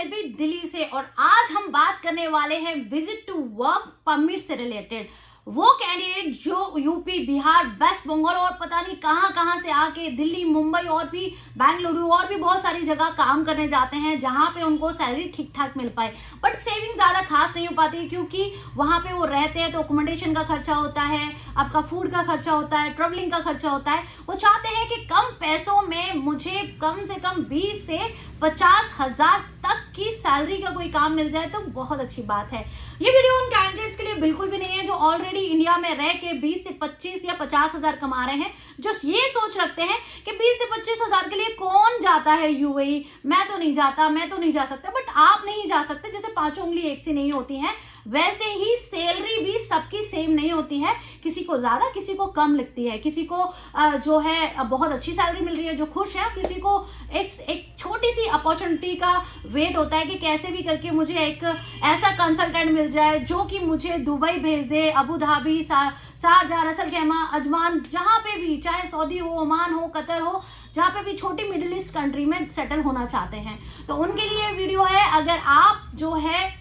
भी दिल्ली से और आज हम बात करने वाले हैं विजिट टू वर्क परमिट से रिलेटेड। वो कैंडिडेट जो यूपी, बिहार, वेस्ट बंगाल और पता नहीं कहां से आके दिल्ली, मुंबई और भी बेंगलुरु और भी बहुत सारी जगह काम करने जाते हैं जहां पे उनको सैलरी ठीक ठाक मिल पाए, बट सेविंग ज़्यादा खास नहीं हो पाती क्योंकि वहां पे वो रहते हैं तो अकोमोडेशन का खर्चा होता है, आपका फूड का खर्चा होता है, ट्रेवलिंग का खर्चा होता है। वो चाहते हैं कि कम पैसों में मुझे कम से कम 20 से 50 हज़ार तक की सैलरी का कोई काम मिल जाए तो बहुत अच्छी बात है। ये वीडियो उन कैंडिडेट्स के लिए बिल्कुल भी नहीं है जो ऑलरेडी इंडिया में रह के 20 से 25 या 50 हज़ार कमा रहे हैं, जो ये सोच रखते हैं कि 20 से 25 हज़ार के लिए कौन जाता है यूएई, मैं तो नहीं जाता, मैं तो नहीं जा सकता। बट आप नहीं जा सकते, जैसे पांचों उंगली एक सी नहीं होती हैं वैसे ही सैलरी भी सबकी सेम नहीं होती है। किसी को ज्यादा, किसी को कम लगती है, किसी को जो है बहुत अच्छी सैलरी मिल रही है जो खुश है, किसी को एक छोटी सी अपॉर्चुनिटी का वेट होता है कि कैसे भी करके मुझे एक ऐसा कंसल्टेंट मिल जाए जो कि मुझे दुबई भेज दे, अबू धाबी, शारजाह, रसल खैमा, अजमान, जहाँ पे भी, चाहे सऊदी हो, ओमान हो, कतर हो, जहाँ पे भी छोटी मिडिल ईस्ट कंट्री में सेटल होना चाहते हैं तो उनके लिए वीडियो है। अगर आप जो है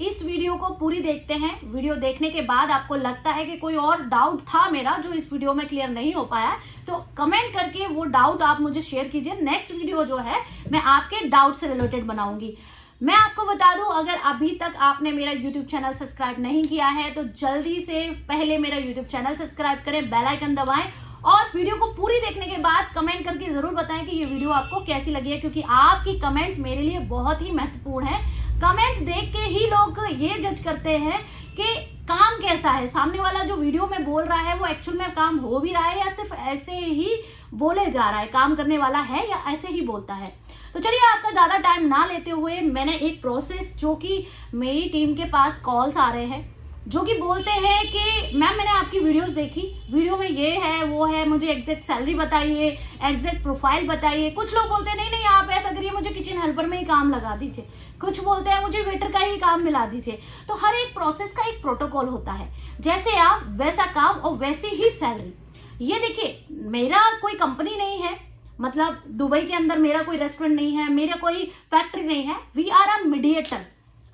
इस वीडियो को पूरी देखते हैं, वीडियो देखने के बाद आपको लगता है कि कोई और डाउट था मेरा जो इस वीडियो में क्लियर नहीं हो पाया, तो कमेंट करके वो डाउट आप मुझे शेयर कीजिए। नेक्स्ट वीडियो जो है मैं आपके डाउट से रिलेटेड बनाऊंगी। मैं आपको बता दूं, अगर अभी तक आपने मेरा यूट्यूब चैनल सब्सक्राइब नहीं किया है तो जल्दी से पहले मेरा यूट्यूब चैनल सब्सक्राइब करें, बेल आइकन दबाएं और वीडियो को पूरी देखने के बाद कमेंट करके जरूर बताएं कि ये वीडियो आपको कैसी लगी है, क्योंकि आपकी कमेंट्स मेरे लिए बहुत ही महत्वपूर्ण है। कमेंट्स देख के ही लोग ये जज करते हैं कि काम कैसा है, सामने वाला जो वीडियो में बोल रहा है वो एक्चुअल में काम हो भी रहा है या सिर्फ ऐसे ही बोले जा रहा है, काम करने वाला है या ऐसे ही बोलता है। तो चलिए आपका ज़्यादा टाइम ना लेते हुए मैंने एक प्रोसेस, जो कि मेरी टीम के पास कॉल्स आ रहे हैं जो कि बोलते हैं कि मैम मैंने आपकी वीडियोस देखी, वीडियो में ये है वो है, मुझे एग्जैक्ट सैलरी बताइए, एग्जैक्ट प्रोफाइल बताइए। कुछ लोग बोलते हैं नहीं नहीं आप ऐसा करिए, मुझे किचन हेल्पर में ही काम लगा दीजिए, कुछ बोलते हैं मुझे वेटर का ही काम मिला दीजिए। तो हर एक प्रोसेस का एक प्रोटोकॉल होता है, जैसे आप वैसा काम और वैसी ही सैलरी। ये देखिए, मेरा कोई कंपनी नहीं है, मतलब दुबई के अंदर मेरा कोई रेस्टोरेंट नहीं है, मेरा कोई फैक्ट्री नहीं है। We are a mediator.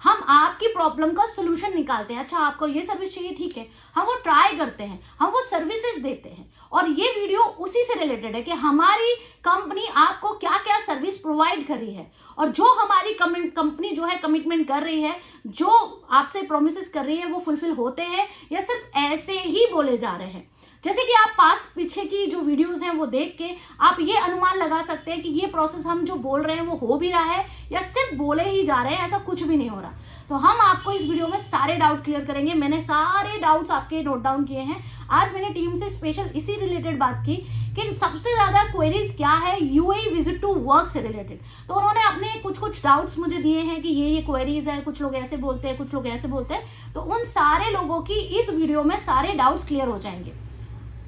हम आपकी प्रॉब्लम का सोल्यूशन निकालते हैं। अच्छा आपको ये सर्विस चाहिए, ठीक है, हम वो ट्राई करते हैं, हम वो सर्विसेज देते हैं। और ये वीडियो उसी से रिलेटेड है कि हमारी कंपनी आपको क्या क्या सर्विस प्रोवाइड कर रही है और जो हमारी कंपनी जो है कमिटमेंट कर रही है, जो आपसे प्रोमिसेस कर रही है, वो फुलफिल होते हैं या सिर्फ ऐसे ही बोले जा रहे हैं। जैसे कि आप पास पीछे की जो वीडियोस हैं वो देख के आप ये अनुमान लगा सकते हैं कि ये प्रोसेस हम जो बोल रहे हैं वो हो भी रहा है या सिर्फ बोले ही जा रहे हैं, ऐसा कुछ भी नहीं हो रहा। तो हम आपको इस वीडियो में सारे डाउट क्लियर करेंगे। मैंने सारे डाउट्स आपके नोट डाउन किए हैं। आज मैंने टीम से स्पेशल इसी रिलेटेड बात की कि सबसे ज़्यादा क्वेरीज क्या है यूएई विजिट टू वर्क से रिलेटेड। तो उन्होंने अपने कुछ डाउट्स मुझे दिए हैं कि ये क्वेरीज है, कुछ लोग ऐसे बोलते हैं, कुछ लोग ऐसे बोलते हैं। तो उन सारे लोगों की इस वीडियो में सारे डाउट्स क्लियर हो जाएंगे।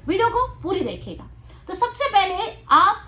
वीडियो को पूरी देखिएगा। तो सबसे पहले आप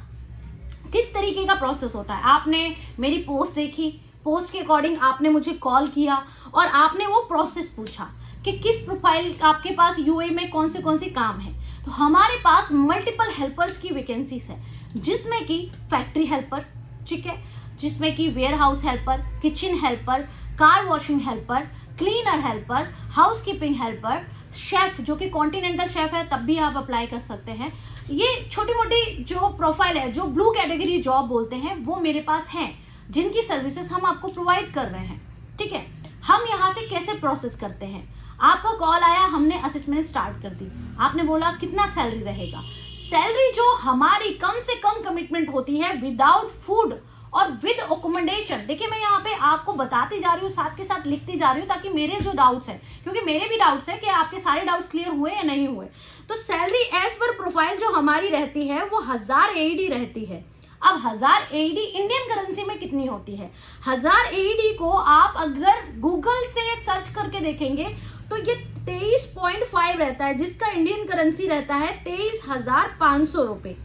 किस तरीके का प्रोसेस होता है, आपने मेरी पोस्ट देखी, पोस्ट के अकॉर्डिंग आपने मुझे कॉल किया और आपने वो प्रोसेस पूछा कि किस प्रोफाइल आपके पास यूएई में कौन से काम है। तो हमारे पास मल्टीपल हेल्पर्स की वैकेंसीज है, जिसमें कि फैक्ट्री हेल्पर, ठीक है, जिसमें कि warehouse helper, kitchen helper, car washing helper, cleaner helper, housekeeping helper, chef जो कि कॉन्टिनेंटल शेफ है तब भी आप अप्लाई कर सकते हैं। ये छोटी मोटी जो प्रोफाइल है, जो ब्लू कैटेगरी जॉब बोलते हैं, वो मेरे पास हैं, जिनकी सर्विसेज हम आपको प्रोवाइड कर रहे हैं। ठीक है, हम यहाँ से कैसे प्रोसेस करते हैं। आपका कॉल आया, हमने असेसमेंट स्टार्ट कर दी, आपने बोला कितना सैलरी रहेगा। सैलरी जो हमारी कम से कम कमिटमेंट होती है विदाउट फूड और विद अकोमोडेशन। देखिए मैं यहाँ पे आपको बताती जा रही हूँ, साथ के साथ लिखती जा रही हूँ, ताकि मेरे जो डाउट्स हैं, क्योंकि मेरे भी डाउट्स हैं कि आपके सारे डाउट्स क्लियर हुए या नहीं हुए। तो सैलरी एज पर प्रोफाइल जो हमारी रहती है वो 1000 AED रहती है। अब 1000 AED इंडियन करेंसी में कितनी होती है? 1000 AED को आप अगर गूगल से सर्च करके देखेंगे तो ये 23.5 रहता है, जिसका इंडियन करेंसी रहता है 23,500 रुपये।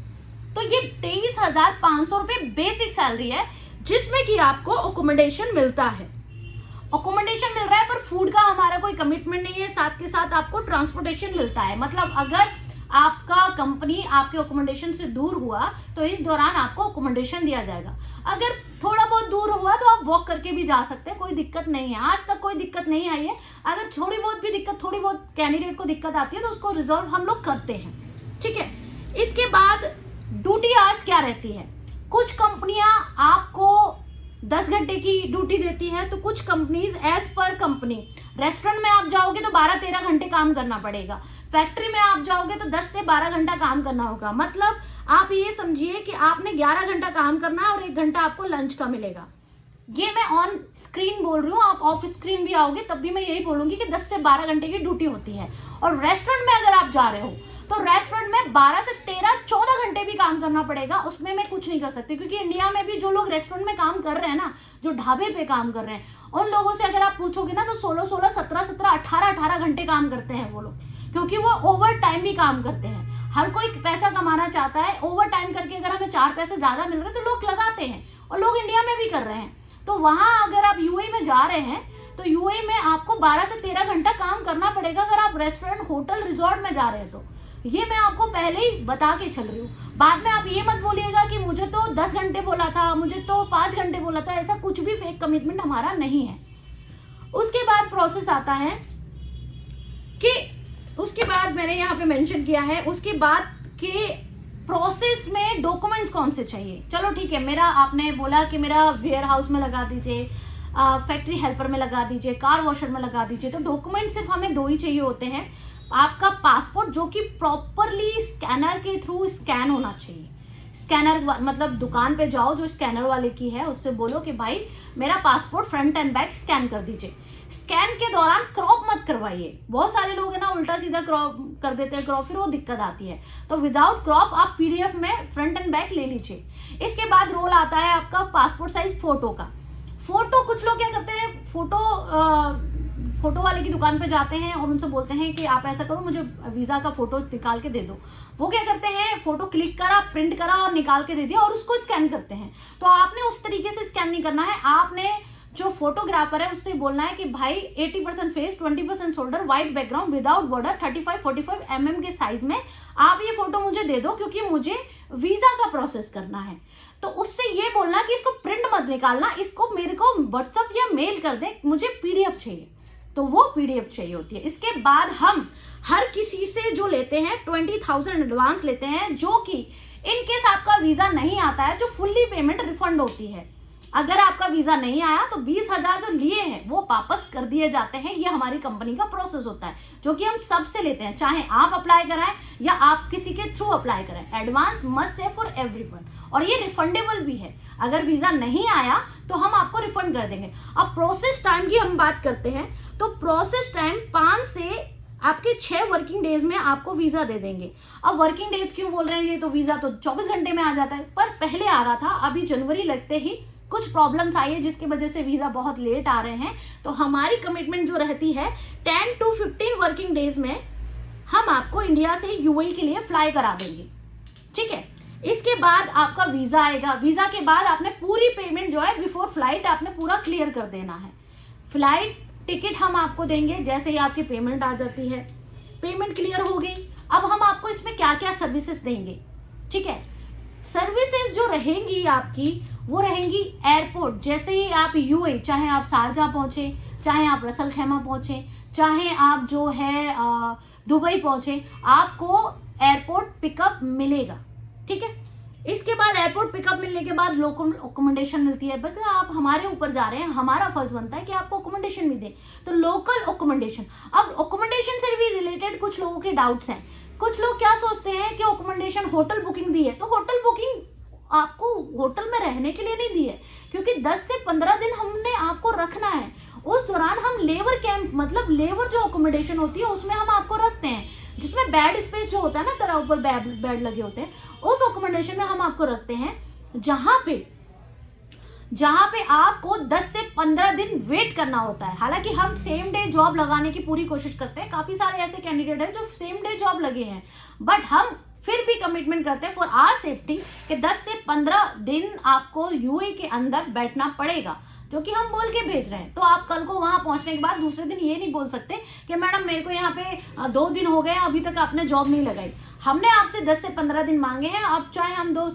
तो ये 23,500 रुपये बेसिक सैलरी है, जिसमें कि आपको अकोमोडेशन मिलता है। अकोमोडेशन मिल रहा है पर फूड का हमारा कोई कमिटमेंट नहीं है, साथ के साथ आपको ट्रांसपोर्टेशन मिलता है। मतलब अगर आपका कंपनी आपके अकोमोडेशन से दूर हुआ तो इस दौरान आपको अकोमोडेशन दिया जाएगा। अगर थोड़ा बहुत दूर हुआ तो आप वॉक करके भी जा सकते हैं, कोई दिक्कत नहीं है। आज तक कोई दिक्कत नहीं आई है। अगर थोड़ी बहुत कैंडिडेट को दिक्कत आती है तो उसको रिजॉल्व हम लोग करते हैं, ठीक है। इसके बाद ड्यूटी आवर्स क्या रहती है? कुछ कंपनियां आपको 10 घंटे की ड्यूटी देती है, तो कुछ companies as per company, restaurant में आप जाओगे तो 12-13 घंटे काम करना पड़ेगा, फैक्ट्री में आप जाओगे तो 10 से 12 घंटा काम करना होगा। मतलब आप ये समझिए कि आपने 11 घंटा काम करना है और 1 घंटा आपको लंच का मिलेगा। ये मैं ऑन स्क्रीन बोल रही हूँ, आप ऑफ स्क्रीन भी आओगे तब भी मैं यही बोलूंगी कि 10 से 12 घंटे की ड्यूटी होती है। और रेस्टोरेंट में अगर आप जा रहे हो तो रेस्टोरेंट में 12 से 13-14 घंटे भी काम करना पड़ेगा, उसमें मैं कुछ नहीं कर सकती। क्योंकि इंडिया में भी जो लोग रेस्टोरेंट में काम कर रहे हैं ना, जो ढाबे पे काम कर रहे हैं, उन लोगों से अगर आप पूछोगे ना तो 16-16, 17-17, 18-18 घंटे काम करते हैं वो लोग, क्योंकि वो ओवर टाइम भी काम करते हैं। हर कोई पैसा कमाना चाहता है, ओवर टाइम करके अगर हमें 4 पैसे ज्यादा मिल रहे हैं तो लोग लगाते हैं, और लोग इंडिया में भी कर रहे हैं। तो वहां अगर आप यूएई में जा रहे हैं तो यूएई में आपको 12 से 13 घंटा काम करना पड़ेगा अगर आप रेस्टोरेंट, होटल, रिजॉर्ट में जा रहे हैं तो। ये मैं आपको पहले ही बता के चल रही हूँ। बाद में आप ये मत बोलिएगा कि मुझे तो 10 घंटे बोला था, मुझे तो 5 घंटे बोला था। ऐसा कुछ भी फेक कमिटमेंट हमारा नहीं है। उसके बाद प्रोसेस आता है कि उसके बाद मैंने यहाँ पे मेंशन किया है, उसके बाद के प्रोसेस में डॉक्यूमेंट्स कौन से चाहिए। चलो ठीक है, मेरा आपने बोला कि मेरा वेयर हाउस में लगा दीजिए, फैक्ट्री हेल्पर में लगा दीजिए, कार वॉशर में लगा दीजिए। तो डॉक्यूमेंट सिर्फ हमें 2 ही चाहिए होते हैं। आपका पासपोर्ट जो कि प्रॉपरली स्कैनर के थ्रू स्कैन होना चाहिए। स्कैनर मतलब दुकान पे जाओ जो स्कैनर वाले की है, उससे बोलो कि भाई मेरा passport front end back scan कर दीजिए। स्कैन के दौरान क्रॉप मत करवाइए। बहुत सारे लोग है ना उल्टा सीधा क्रॉप कर देते हैं क्रॉप, फिर वो दिक्कत आती है। तो विदाउट क्रॉप आप पीडीएफ में फ्रंट एंड बैक ले लीजिए। इसके बाद रोल आता है आपका पासपोर्ट साइज फोटो का। फोटो कुछ लोग क्या करते हैं, फोटो वाले की दुकान पे जाते हैं और उनसे बोलते हैं कि आप ऐसा करो, मुझे वीजा का फोटो निकाल के दे दो। वो क्या करते हैं, फोटो क्लिक करा, प्रिंट करा और निकाल के दे दिया और उसको स्कैन करते हैं। तो आपने उस तरीके से स्कैन नहीं करना है। आपने जो फोटोग्राफर है उससे बोलना है कि भाई 80% face, 20% shoulder, white background, without border, 35-45 mm के साइज में आप ये फोटो मुझे दे दो, क्योंकि मुझे वीजा का प्रोसेस करना है। तो उससे ये बोलना कि इसको प्रिंट मत निकालना, इसको मेरे को व्हाट्सएप या मेल कर दे, मुझे पीडीएफ चाहिए। तो वो पीडीएफ चाहिए होती है। इसके बाद हम हर किसी से जो लेते हैं 20,000 एडवांस लेते हैं, जो कि इन केस आपका वीजा नहीं आता है, जो फुल्ली पेमेंट रिफंड होती है। अगर आपका वीजा नहीं आया तो 20,000 जो लिए हैं वो वापस कर दिए जाते हैं। ये हमारी कंपनी का प्रोसेस होता है, जो कि हम सबसे लेते हैं, चाहे आप अप्लाई कराएं या आप किसी के थ्रू अप्लाई करें। एडवांस मस्ट है फॉर एवरीवन, और ये रिफंडेबल भी है। अगर वीजा नहीं आया तो हम आपको रिफंड कर देंगे। अब प्रोसेस टाइम की हम बात करते हैं, तो प्रोसेस टाइम 5 से आपके 6 वर्किंग डेज में आपको वीजा दे देंगे। अब वर्किंग डेज क्यों बोल रहे हैं, ये तो वीजा तो 24 घंटे में आ जाता है, पर पहले आ रहा था। अभी जनवरी लगते ही कुछ प्रॉब्लम्स आई है जिसकी वजह से वीजा बहुत लेट आ रहे हैं। तो हमारी कमिटमेंट जो रहती है 10 to 15 वर्किंग डेज में हम आपको इंडिया से यूएई के लिए फ्लाई करा देंगे, ठीक है। इसके बाद आपका वीजा आएगा। वीजा के बाद आपने पूरी पेमेंट जो है बिफोर फ्लाइट आपने पूरा क्लियर कर देना है। फ्लाइट टिकट हम आपको देंगे जैसे ही आपकी पेमेंट आ जाती है। पेमेंट क्लियर हो गई, अब हम आपको इसमें क्या क्या सर्विसेज देंगे, ठीक है। सर्विसेज जो रहेंगी आपकी वो रहेंगी एयरपोर्ट। जैसे ही आप यूएई, चाहे आप शारजा पहुंचे, चाहे आप रसल खैमा पहुंचे, चाहे आप जो है दुबई पहुंचे, आपको एयरपोर्ट पिकअप मिलेगा, ठीक है। इसके बाद एयरपोर्ट पिकअप मिलने के बाद लोकल अकोमोडेशन मिलती है। बट आप हमारे ऊपर जा रहे हैं, हमारा फर्ज बनता है कि आपको अकोमोडेशन भी दें। तो लोकल अकोमोडेशन, अब अकोमोडेशन से भी रिलेटेड कुछ लोगों के डाउट्स हैं। कुछ लोग क्या सोचते हैं कि अकोमोडेशन होटल बुकिंग दी है, तो होटल बुकिंग आपको होटल में रहने के लिए नहीं दी है, क्योंकि 10 से 15 दिन हमने आपको रखना है। उस दौरान हम लेबर कैंप, मतलब लेबर जो अकोमोडेशन होती है उसमें हम आपको रखते हैं, जिसमें बेड स्पेस जो होता है ना, तरह ऊपर बेड लगे होते हैं, उस अकोमोडेशन में हम आपको रखते हैं, जहां पे आपको 10 से 15 दिन वेट करना होता है। हालांकि हम सेम डे जॉब लगाने की पूरी कोशिश करते हैं, काफी सारे ऐसे कैंडिडेट हैं जो सेम डे जॉब लगे हैं, बट हम फिर भी कमिटमेंट करते हैं फॉर आवर सेफ्टी कि 10 से 15 दिन आपको यूएई के अंदर बैठना पड़ेगा। जो कि हम बोल के भेज रहे हैं। तो आप कल को वहां पहुंचने के बाद दूसरे दिन ये नहीं बोल सकते कि मैडम मेरे को यहाँ पे 2 दिन हो गए अभी तक आपने जॉब नहीं लगाई। हमने आपसे 10 से 15 दिन मांगे हैं, अब चाहे हम 2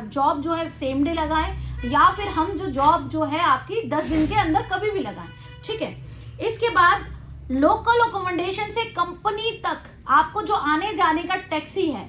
जॉब जो है सेम डे लगाएं या फिर हम जो जॉब जो है आपकी 10 दिन के अंदर कभी भी लगाएं, ठीक है। इसके बाद लोकल अकोमोडेशन से कंपनी तक आपको जो आने जाने का टैक्सी है,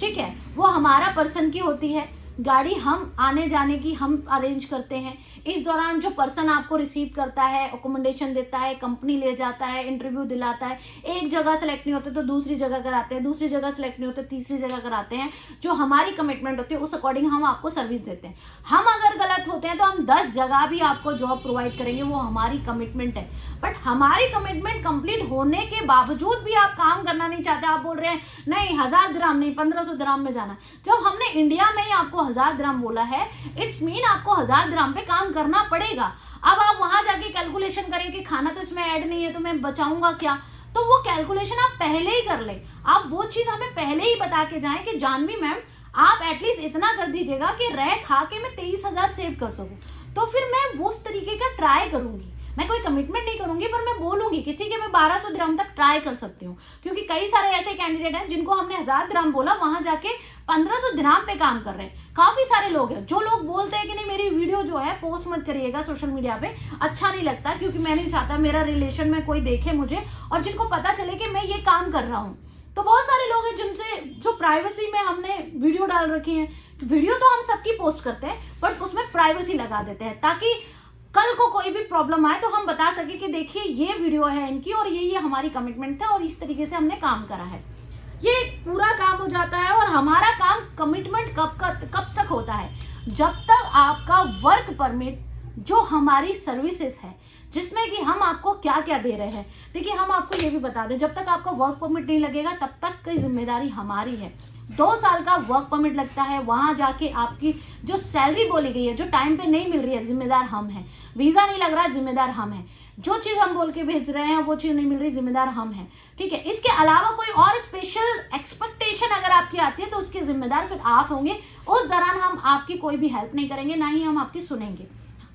ठीक है, वो हमारा पर्सन की होती है। गाड़ी हम आने जाने की हम अरेंज करते हैं। इस दौरान जो पर्सन आपको रिसीव करता है, अकोमोडेशन देता है, कंपनी ले जाता है, इंटरव्यू दिलाता है, एक जगह सेलेक्ट नहीं होते तो दूसरी जगह कराते हैं, दूसरी जगह सेलेक्ट नहीं होते तीसरी जगह कराते हैं। जो हमारी कमिटमेंट होती है उस अकॉर्डिंग हम आपको सर्विस देते हैं। हम अगर गलत होते हैं तो हम 10 जगह भी आपको जॉब प्रोवाइड करेंगे, वो हमारी कमिटमेंट है। बट हमारी कमिटमेंट कंप्लीट होने के बावजूद भी आप काम करना नहीं चाहते, आप बोल रहे हैं नहीं 1000 दिरहम नहीं 1500 दिरहम में जाना। जब हमने इंडिया में ही आपको 1000 दिरहम बोला है, इट्स मीन आपको 1000 दिरहम पे काम करना पड़ेगा। अब आप वहां जाके कैलकुलेशन करें कि खाना तो इसमें ऐड नहीं है तो मैं बचाऊंगा क्या, तो वो कैलकुलेशन आप पहले ही कर ले। आप वो चीज हमें पहले ही बता के जाएं कि जानवी मैम आप एटलीस्ट इतना कर दीजिएगा कि रह खा के मैं 23,000 सेव कर सकूं, तो फिर मैं वो उस तरीके का ट्राई करूंगी। मैं कोई कमिटमेंट नहीं करूंगी पर मैं बोलूंगी कि ठीक है मैं 1200 दिरहम तक ट्राई कर सकती हूँ, क्योंकि कई सारे ऐसे कैंडिडेट हैं जिनको हमने 1000 दिरहम बोला, वहां जाके 1500 दिरहम पे काम कर रहे हैं। काफी सारे लोग हैं जो लोग बोलते हैं कि नहीं मेरी वीडियो जो है पोस्ट मत करिएगा सोशल मीडिया पे, अच्छा नहीं लगता, क्योंकि मैं नहीं चाहता मेरा रिलेशन में कोई देखे मुझे और जिनको पता चले कि मैं ये काम कर रहा हूँ। तो बहुत सारे लोग हैं जिनसे जो प्राइवेसी में हमने वीडियो डाल रखी है। वीडियो तो हम सबकी पोस्ट करते हैं बट उसमें प्राइवेसी लगा देते हैं ताकि कल को कोई भी प्रॉब्लम आए तो हम बता सके कि देखिए ये वीडियो है इनकी और ये हमारी कमिटमेंट था और इस तरीके से हमने काम करा है। ये पूरा काम हो जाता है और हमारा काम कमिटमेंट कब तक होता है, जब तक आपका वर्क परमिट जो हमारी सर्विसेज है जिसमें कि हम आपको क्या क्या दे रहे हैं। देखिए हम आपको ये भी बता दें, जब तक आपका वर्क परमिट नहीं लगेगा तब तक की जिम्मेदारी हमारी है। 2 साल का वर्क परमिट लगता है, वहां जाके आपकी जो सैलरी बोली गई है जो टाइम पे नहीं मिल रही है जिम्मेदार हम हैं। वीजा नहीं लग रहा है जिम्मेदार हम हैं। जो चीज हम बोल के भेज रहे हैं वो चीज नहीं मिल रही जिम्मेदार हम हैं, ठीक है। इसके अलावा कोई और स्पेशल एक्सपेक्टेशन अगर आपकी आती है तो उसके जिम्मेदार फिर आप होंगे। उस दौरान हम आपकी कोई भी हेल्प नहीं करेंगे, ना ही हम आपकी सुनेंगे।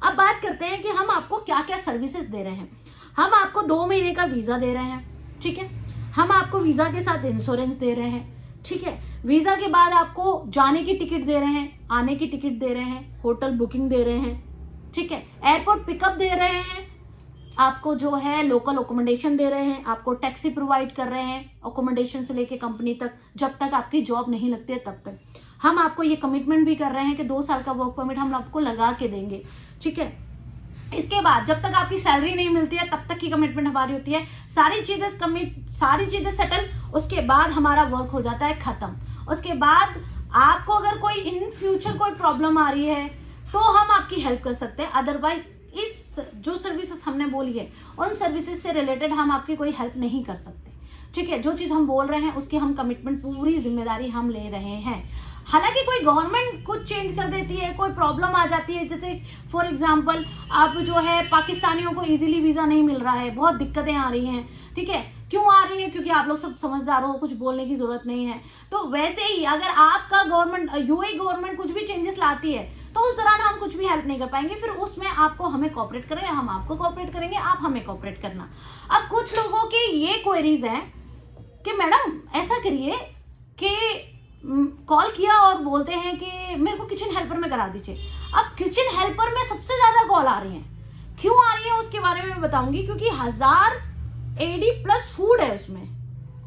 अब बात करते हैं कि हम आपको क्या क्या सर्विसेज दे रहे हैं। हम आपको 2 महीने का वीजा दे रहे हैं, ठीक है। हम आपको वीजा के साथ इंश्योरेंस दे रहे हैं, ठीक है। वीजा के बाद आपको जाने की टिकट दे रहे हैं, आने की टिकट दे रहे हैं, होटल बुकिंग दे रहे हैं, ठीक है। एयरपोर्ट पिकअप दे रहे हैं, आपको जो है लोकल अकोमोडेशन दे रहे हैं, आपको टैक्सी प्रोवाइड कर रहे हैं अकोमोडेशन से लेके कंपनी तक, जब तक आपकी जॉब नहीं लगती है तब तक। हम आपको ये कमिटमेंट भी कर रहे हैं कि 2 साल का वर्क परमिट हम आपको लगा के देंगे, ठीक है। इसके बाद जब तक आपकी सैलरी नहीं मिलती है तब तक की कमिटमेंट हमारी होती है। सारी चीजें सेटल, उसके बाद हमारा वर्क हो जाता है खत्म। उसके बाद आपको अगर कोई इन फ्यूचर कोई प्रॉब्लम आ रही है तो हम आपकी हेल्प कर सकते हैं, अदरवाइज इस जो सर्विसेज हमने बोली है उन सर्विसेज से रिलेटेड हम आपकी कोई हेल्प नहीं कर सकते, ठीक है। जो चीज हम बोल रहे हैं उसकी हम कमिटमेंट पूरी जिम्मेदारी हम ले रहे हैं। हालांकि कोई गवर्नमेंट कुछ चेंज कर देती है, कोई प्रॉब्लम आ जाती है, जैसे फॉर एग्जांपल अब जो है पाकिस्तानियों को इजीली वीजा नहीं मिल रहा है, बहुत दिक्कतें आ रही हैं, ठीक है। क्यों आ रही है? क्योंकि आप लोग सब समझदार हो, कुछ बोलने की जरूरत नहीं है। तो वैसे ही अगर आपका गवर्नमेंट यूएई गवर्नमेंट कुछ भी चेंजेस लाती है तो उस दौरान हम कुछ भी हेल्प नहीं कर पाएंगे, फिर उसमें आपको हमें कोऑपरेट करें, हम आपको कोऑपरेट करेंगे, आप हमें कोऑपरेट करना। अब कुछ लोगों की ये क्वेरीज हैं कि मैडम ऐसा करिए कि कॉल किया और बोलते हैं कि मेरे को किचन हेल्पर में करा दीजिए। अब किचन हेल्पर में सबसे ज्यादा कॉल आ रही हैं, क्यों आ रही है उसके बारे में मैं बताऊंगी, क्योंकि 1000 एडी प्लस फूड है, उसमें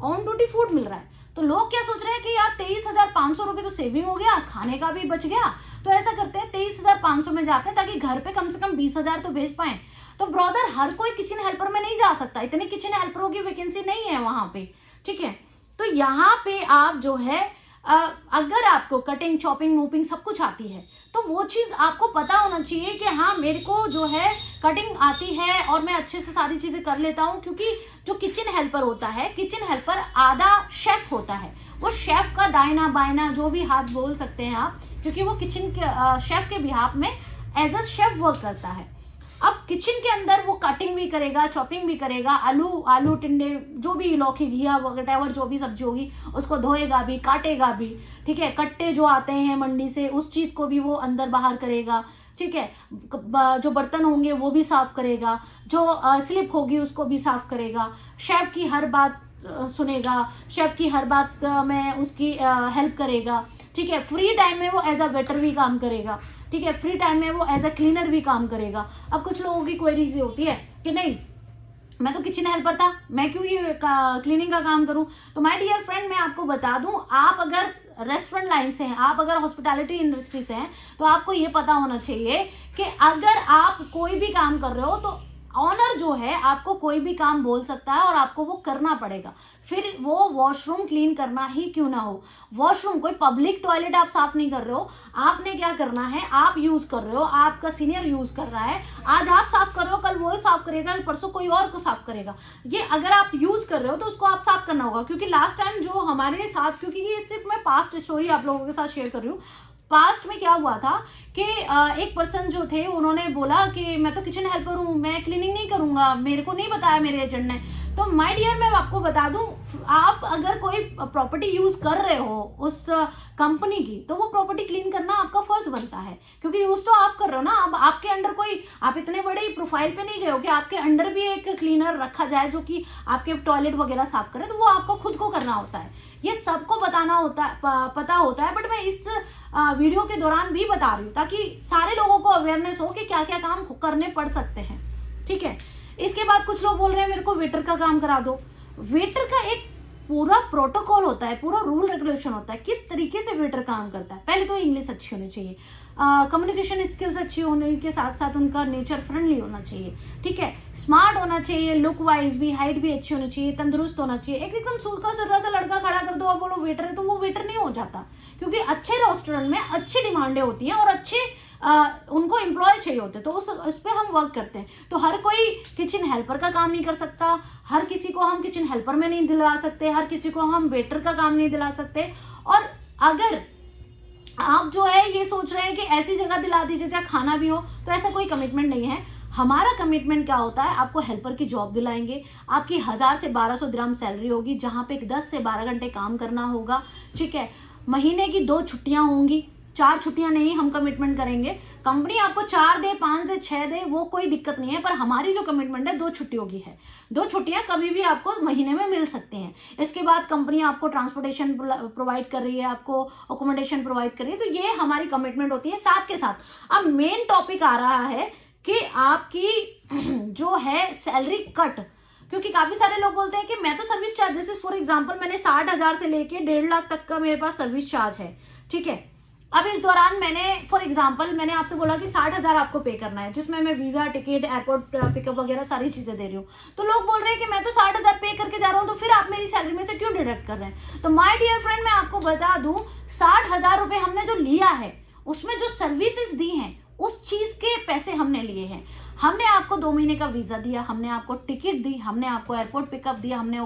ऑन ड्यूटी फूड मिल रहा है। तो लोग क्या सोच रहे हैं कि यार 23,500 रुपये तो सेविंग हो गया, खाने का भी बच गया, तो ऐसा करते हैं 23,500 में जाते हैं ताकि घर पे कम से कम 20,000 तो भेज पाए। तो ब्रदर हर कोई किचन हेल्पर में नहीं जा सकता, इतने किचन हेल्परों की वैकेंसी नहीं है वहां पे, ठीक है। तो यहाँ पे आप जो है अगर आपको कटिंग चॉपिंग मूपिंग सब कुछ आती है तो वो चीज़ आपको पता होना चाहिए कि हाँ मेरे को जो है कटिंग आती है और मैं अच्छे से सारी चीज़ें कर लेता हूँ। क्योंकि जो किचन हेल्पर होता है, किचन हेल्पर आधा शेफ होता है, वो शेफ का दाहिना बाइना जो भी हाथ बोल सकते हैं आप, क्योंकि वो किचन के शेफ के बिहाफ में एज अ शेफ वर्क करता है। अब किचन के अंदर वो कटिंग भी करेगा, चॉपिंग भी करेगा, आलू टिंडे जो भी लौकी घिया वगैरह जो भी सब्जी होगी उसको धोएगा भी, काटेगा भी, ठीक है। कट्टे जो आते हैं मंडी से उस चीज़ को भी वो अंदर बाहर करेगा, ठीक है, जो बर्तन होंगे वो भी साफ करेगा, जो स्लिप होगी उसको भी साफ करेगा, शेफ की हर बात सुनेगा, शेफ की हर बात में उसकी हेल्प करेगा, ठीक है। फ्री टाइम में वो एज अ वेटर भी काम करेगा, ठीक है, फ्री टाइम में वो एज अ क्लीनर भी काम करेगा। अब कुछ लोगों की क्वेरीज होती है कि नहीं, मैं तो किचन हेल्पर था, मैं क्यों ये क्लीनिंग का काम करूं। तो माय डियर फ्रेंड, मैं आपको बता दूं, आप अगर रेस्टोरेंट लाइन से हैं, आप अगर हॉस्पिटैलिटी इंडस्ट्री से हैं, तो आपको ये पता होना चाहिए कि अगर आप कोई भी काम कर रहे हो तो ऑनर जो है आपको कोई भी काम बोल सकता है और आपको वो करना पड़ेगा, फिर वो वॉशरूम क्लीन करना ही क्यों ना हो। वॉशरूम कोई पब्लिक टॉयलेट आप साफ नहीं कर रहे हो, आपने क्या करना है, आप यूज कर रहे हो, आपका सीनियर यूज कर रहा है, आज आप साफ कर रहे हो, कल वो साफ करेगा, परसों कोई और को साफ करेगा। ये अगर आप यूज कर रहे हो तो उसको आप साफ करना होगा। क्योंकि लास्ट टाइम जो हमारे साथ, क्योंकि ये सिर्फ मैं पास्ट स्टोरी आप लोगों के साथ शेयर कर रही हूँ, पास्ट में क्या हुआ था कि एक पर्सन जो थे उन्होंने बोला कि मैं तो किचन हेल्पर हूँ, मैं क्लीनिंग नहीं करूंगा, मेरे को नहीं बताया मेरे एजेंट ने। तो माय डियर, मैं आपको बता दूं, आप अगर कोई प्रॉपर्टी यूज कर रहे हो उस कंपनी की, तो वो प्रॉपर्टी क्लीन करना आपका फर्ज बनता है, क्योंकि यूज तो आप कर रहे हो ना। अब आपके अंडर कोई, आप इतने बड़े प्रोफाइल पे नहीं गए हो कि आपके अंडर भी एक क्लीनर रखा जाए जो कि आपके टॉयलेट वगैरह साफ करे, तो वो आपको खुद को करना होता है, ये सबको बताना होता है, पता होता है। बट मैं इस वीडियो के दौरान भी बता रही हूँ ताकि सारे लोगों को अवेयरनेस हो कि क्या क्या काम करने पड़ सकते हैं, ठीक है। इसके बाद कुछ लोग बोल रहे हैं मेरे को वेटर का काम करा दो। वेटर का एक पूरा प्रोटोकॉल होता है, पूरा रूल रेगुलेशन होता है, किस तरीके से वेटर काम करता है। पहले तो इंग्लिश अच्छी होनी चाहिए, कम्युनिकेशन स्किल्स अच्छी होने के साथ साथ उनका नेचर फ्रेंडली होना चाहिए, ठीक है, स्मार्ट होना चाहिए, लुक वाइज भी, हाइट भी अच्छी होनी चाहिए, तंदुरुस्त होना चाहिए। एकदम सूखा सुर्रा सा लड़का खड़ा कर दो और बोलो वेटर है, तो वो वेटर नहीं हो जाता, क्योंकि अच्छे रेस्टोरेंट में अच्छी डिमांडें होती हैं और अच्छे उनको एम्प्लॉय चाहिए होते हैं, तो उस पर हम वर्क करते हैं। तो हर कोई किचन हेल्पर का काम नहीं कर सकता, हर किसी को हम किचन हेल्पर में नहीं दिला सकते, हर किसी को हम वेटर का काम नहीं दिला सकते। और अगर आप जो है ये सोच रहे हैं कि ऐसी जगह दिला दीजिए जहाँ खाना भी हो, तो ऐसा कोई कमिटमेंट नहीं है। हमारा कमिटमेंट क्या होता है, आपको हेल्पर की जॉब दिलाएंगे, आपकी 1000 से 1200 दिरहम सैलरी होगी, जहाँ पे 10 से 12 घंटे काम करना होगा, ठीक है। महीने की 2 छुट्टियां होंगी, 4 छुट्टियां नहीं हम कमिटमेंट करेंगे। कंपनी आपको 4 दे, 5 दे, 6 दे, वो कोई दिक्कत नहीं है, पर हमारी जो कमिटमेंट है 2 छुट्टियों की है। 2 छुट्टियां कभी भी आपको महीने में मिल सकती हैं। इसके बाद कंपनी आपको ट्रांसपोर्टेशन प्रोवाइड कर रही है, आपको अकोमोडेशन प्रोवाइड कर रही है, तो ये हमारी कमिटमेंट होती है। साथ के साथ अब मेन टॉपिक आ रहा है कि आपकी जो है सैलरी कट, क्योंकि काफी सारे लोग बोलते हैं कि मैं तो सर्विस चार्ज, जैसे फॉर एग्जांपल मैंने 60,000 से लेके 1.5 लाख तक का मेरे पास सर्विस चार्ज है, ठीक है। अब इस दौरान मैंने फॉर एग्जांपल मैंने आपसे बोला कि 60,000 आपको पे करना है, जिसमें मैं वीजा, टिकट, एयरपोर्ट पिकअप वगैरह सारी चीजें दे रही हूँ। तो लोग बोल रहे हैं कि मैं तो 60,000 पे करके जा रहा हूँ, तो फिर आप मेरी सैलरी में से क्यों डिडक्ट कर रहे हैं। तो माय डियर फ्रेंड, मैं आपको बता दूं, 60,000 रुपए हमने जो लिया है, उसमें जो सर्विसेज दी हैं, उस चीज के पैसे हमने लिए हैं। हमने आपको 2 महीने का वीजा दिया, हमने आपको टिकट दी, हमने आपको एयरपोर्ट पिकअप दिया, हमने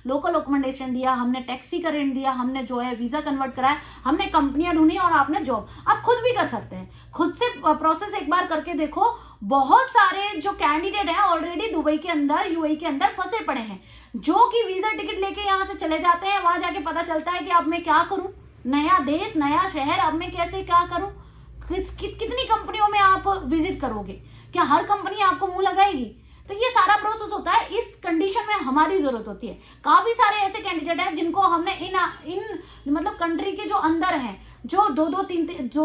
लोकल अकोमोडेशन दिया, हमने टैक्सी का रेंट दिया, हमने जो है वीजा कन्वर्ट कराया, हमने कंपनियां ढूंढी और आपने जॉब। आप खुद भी कर सकते हैं, खुद से प्रोसेस एक बार करके देखो। बहुत सारे जो कैंडिडेट हैं ऑलरेडी दुबई के अंदर, यूएई के अंदर फंसे पड़े हैं, जो कि वीजा टिकट लेके यहाँ से चले जाते हैं, वहां जाके पता चलता है कि अब मैं क्या करूं, नया देश, नया शहर, अब मैं कैसे क्या करूं। कितनी कंपनियों में आप विजिट करोगे, क्या हर कंपनी आपको मुंह लगाएगी। तो ये सारा प्रोसेस होता है, इस कंडीशन में हमारी जरूरत होती है। काफी सारे ऐसे कैंडिडेट हैं जिनको हमने इन मतलब कंट्री के जो अंदर हैं, जो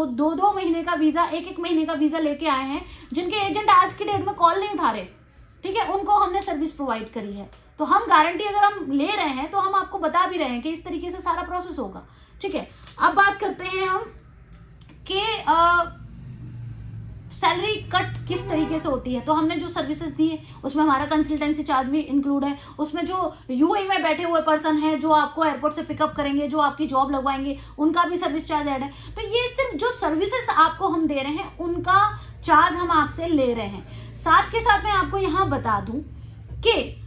2-2 महीने का वीजा, 1-1 महीने का वीजा लेके आए हैं, जिनके एजेंट आज की डेट में कॉल नहीं उठा रहे, ठीक है, उनको हमने सर्विस प्रोवाइड करी है। तो हम गारंटी अगर हम ले रहे हैं तो हम आपको बता भी रहे हैं कि इस तरीके से सारा प्रोसेस होगा, ठीक है। अब बात करते हैं हम कि सैलरी कट किस तरीके से होती है। तो हमने जो सर्विसेज दी है उसमें हमारा कंसल्टेंसी चार्ज भी इंक्लूड है, उसमें जो यूएई में बैठे हुए पर्सन हैं जो आपको एयरपोर्ट से पिकअप करेंगे, जो आपकी जॉब लगवाएंगे, उनका भी सर्विस चार्ज ऐड है। तो ये सिर्फ जो सर्विसेज आपको हम दे रहे हैं उनका चार्ज हम आपसे ले रहे हैं। साथ के साथ मैं आपको यहाँ बता दूं कि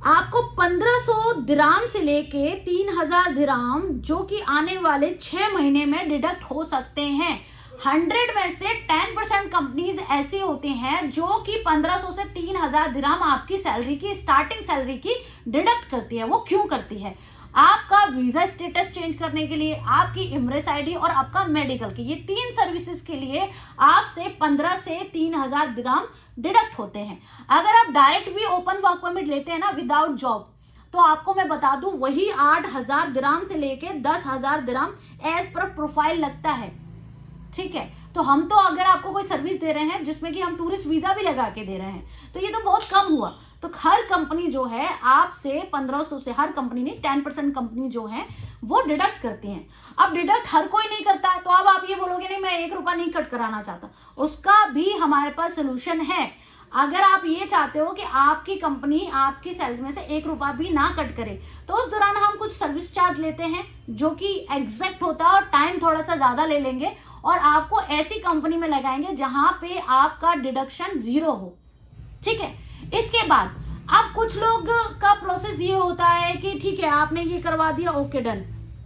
आपको 1500 दिराम से लेके 3000 दिराम जो कि आने वाले 6 महीने में डिडक्ट हो सकते हैं। 100 में से 10% कंपनीज ऐसी होती हैं जो कि 1500 से 3000 दिराम आपकी सैलरी की, स्टार्टिंग सैलरी की डिडक्ट करती है। वो क्यों करती है? आपका वीजा स्टेटस चेंज करने के लिए, आपकी इमरेस आईडी और आपका मेडिकल की, ये 3 सर्विसेज के लिए आपसे 15 से 3000 दिरहम डिडक्ट होते हैं। अगर आप डायरेक्ट भी ओपन वर्क परमिट लेते हैं ना विदाउट जॉब, तो आपको मैं बता दूं वही 8000 दिरहम से लेके 10,000 दिरहम एज पर प्रोफाइल लगता है। ठीक है, तो हम तो अगर आपको कोई सर्विस दे रहे हैं जिसमें कि हम टूरिस्ट वीजा भी लगा के दे रहे हैं, तो ये तो बहुत कम हुआ। तो हर कंपनी जो है आपसे 1500 से, हर कंपनी नहीं 10% कंपनी जो है वो डिडक्ट करती हैं। अब डिडक्ट हर कोई नहीं करता, तो अब आप ये बोलोगे नहीं मैं 1 रुपया नहीं कट कराना चाहता, उसका भी हमारे पास सोल्यूशन है। अगर आप ये चाहते हो कि आपकी कंपनी आपकी सैलरी में से 1 रुपया भी ना कट करे, तो उस दौरान हम कुछ सर्विस चार्ज लेते हैं जो कि एग्जैक्ट होता है और टाइम थोड़ा सा ज्यादा ले लेंगे और आपको ऐसी कंपनी में लगाएंगे जहां पे आपका डिडक्शन 0 हो। ठीक है, इसके बाद अब कुछ लोग का प्रोसेस ये होता है कि ठीक है आपने ये करवा दिया, ओके डन,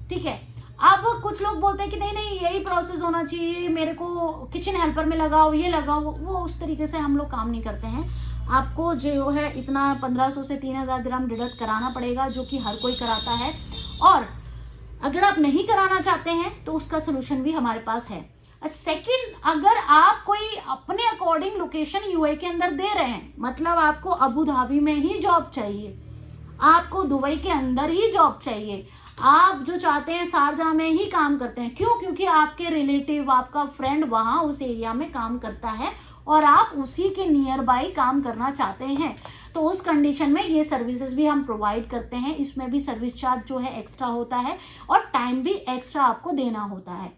ठीक है। अब कुछ लोग बोलते हैं कि नहीं नहीं यही प्रोसेस होना चाहिए, मेरे को किचन हेल्पर में लगाओ, ये लगाओ, वो उस तरीके से हम लोग काम नहीं करते हैं। आपको जो है इतना 1500 से 3000 दिरहम डिडक्ट कराना पड़ेगा, जो कि हर कोई कराता है। और अगर आप नहीं कराना चाहते हैं तो उसका सोल्यूशन भी हमारे पास है। सेकंड, अगर आप कोई अपने अकॉर्डिंग लोकेशन यूएई के अंदर दे रहे हैं, मतलब आपको अबू धाबी में ही जॉब चाहिए, आपको दुबई के अंदर ही जॉब चाहिए, आप जो चाहते हैं शारजाह में ही काम करते हैं, क्यों? क्योंकि आपके रिलेटिव, आपका फ्रेंड वहां उस एरिया में काम करता है और आप उसी के नियर बाई काम करना चाहते हैं, तो उस कंडीशन में ये सर्विसेज भी हम प्रोवाइड करते हैं। इसमें भी सर्विस चार्ज जो है एक्स्ट्रा होता है और टाइम भी एक्स्ट्रा आपको देना होता है।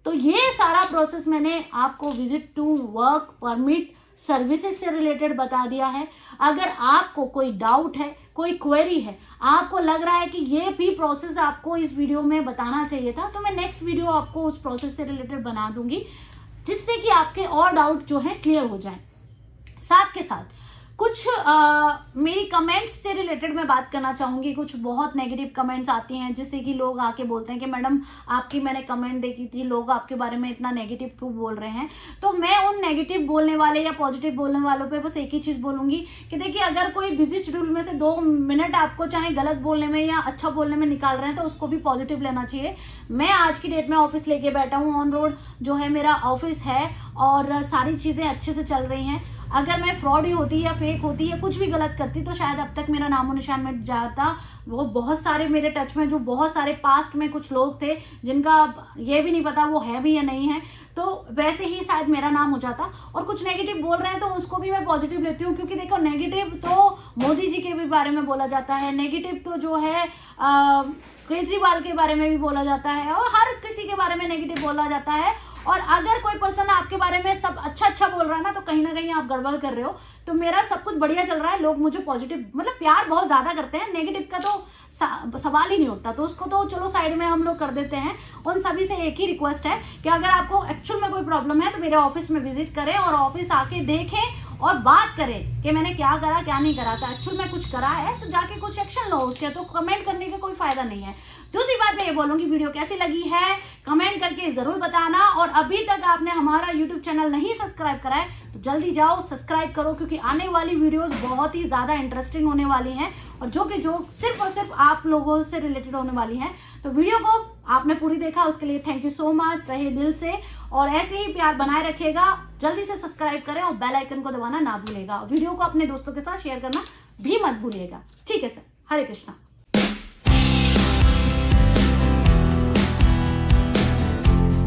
तो ये सारा प्रोसेस मैंने आपको visit to work permit services से रिलेटेड बता दिया है। अगर आपको कोई डाउट है, कोई क्वेरी है, आपको लग रहा है कि ये भी प्रोसेस आपको इस वीडियो में बताना चाहिए था, तो मैं नेक्स्ट वीडियो आपको उस प्रोसेस से रिलेटेड बना दूंगी, जिससे कि आपके और डाउट जो है क्लियर हो जाए। साथ के साथ कुछ मेरी कमेंट्स से रिलेटेड मैं बात करना चाहूँगी। कुछ बहुत नेगेटिव कमेंट्स आती हैं, जिससे कि लोग आके बोलते हैं कि मैडम आपकी मैंने कमेंट देखी थी, लोग आपके बारे में इतना नेगेटिव क्यों बोल रहे हैं। तो मैं उन नेगेटिव बोलने वाले या पॉजिटिव बोलने वालों पे बस एक ही चीज़ बोलूँगी कि देखिए, अगर कोई बिजी शेड्यूल में से 2 मिनट आपको चाहे गलत बोलने में या अच्छा बोलने में निकाल रहे हैं, तो उसको भी पॉजिटिव लेना चाहिए। मैं आज की डेट में ऑफिस लेके बैठा हूँ, ऑन रोड जो है मेरा ऑफिस है और सारी चीज़ें अच्छे से चल रही हैं। अगर मैं फ्रॉड ही होती या फेक होती या कुछ भी गलत करती, तो शायद अब तक मेरा नामो निशान मिट जाता। वो बहुत सारे मेरे टच में, जो बहुत सारे पास्ट में कुछ लोग थे जिनका ये भी नहीं पता वो है भी या नहीं है, तो वैसे ही शायद मेरा नाम हो जाता। और कुछ नेगेटिव बोल रहे हैं तो उसको भी मैं पॉजिटिव लेती हूँ, क्योंकि देखो नेगेटिव तो मोदी जी के भी बारे में बोला जाता है, नेगेटिव तो जो है केजरीवाल के बारे में भी बोला जाता है, और हर किसी के बारे में नेगेटिव बोला जाता है। और अगर कोई पर्सन आपके बारे में सब अच्छा बोल रहा है ना, तो कहीं ना कहीं आप गड़बड़ कर रहे हो। तो मेरा सब कुछ बढ़िया चल रहा है, लोग मुझे पॉजिटिव मतलब प्यार बहुत ज्यादा करते हैं, नेगेटिव का तो सवाल ही नहीं उठता, तो उसको तो चलो साइड में हम लोग कर देते हैं। उन सभी से एक ही रिक्वेस्ट है कि अगर आपको एक्चुअल में कोई प्रॉब्लम है तो मेरे ऑफिस में विजिट करें और ऑफिस आके देखें और बात करें कि मैंने क्या करा क्या नहीं करा। था एक्चुअल में कुछ करा है तो जाके कुछ एक्शन लो उसके, तो कमेंट करने का कोई फायदा नहीं है। दूसरी बात मैं ये बोलूंगी, वीडियो कैसी लगी है कमेंट करके जरूर बताना, और अभी तक आपने हमारा यूट्यूब चैनल नहीं सब्सक्राइब करा है तो जल्दी जाओ सब्सक्राइब करो, क्योंकि आने वाली वीडियोस बहुत ही ज्यादा इंटरेस्टिंग होने वाली हैं और जो सिर्फ और सिर्फ आप लोगों से रिलेटेड होने वाली हैं। तो वीडियो को आपने पूरी देखा उसके लिए थैंक यू सो मच, रहे दिल से, और ऐसे ही प्यार बनाए रखिएगा। जल्दी से सब्सक्राइब करें और बेल आइकन को दबाना ना भूलिएगा। वीडियो को अपने दोस्तों के साथ शेयर करना भी मत भूलिएगा। ठीक है सर, हरे कृष्णा।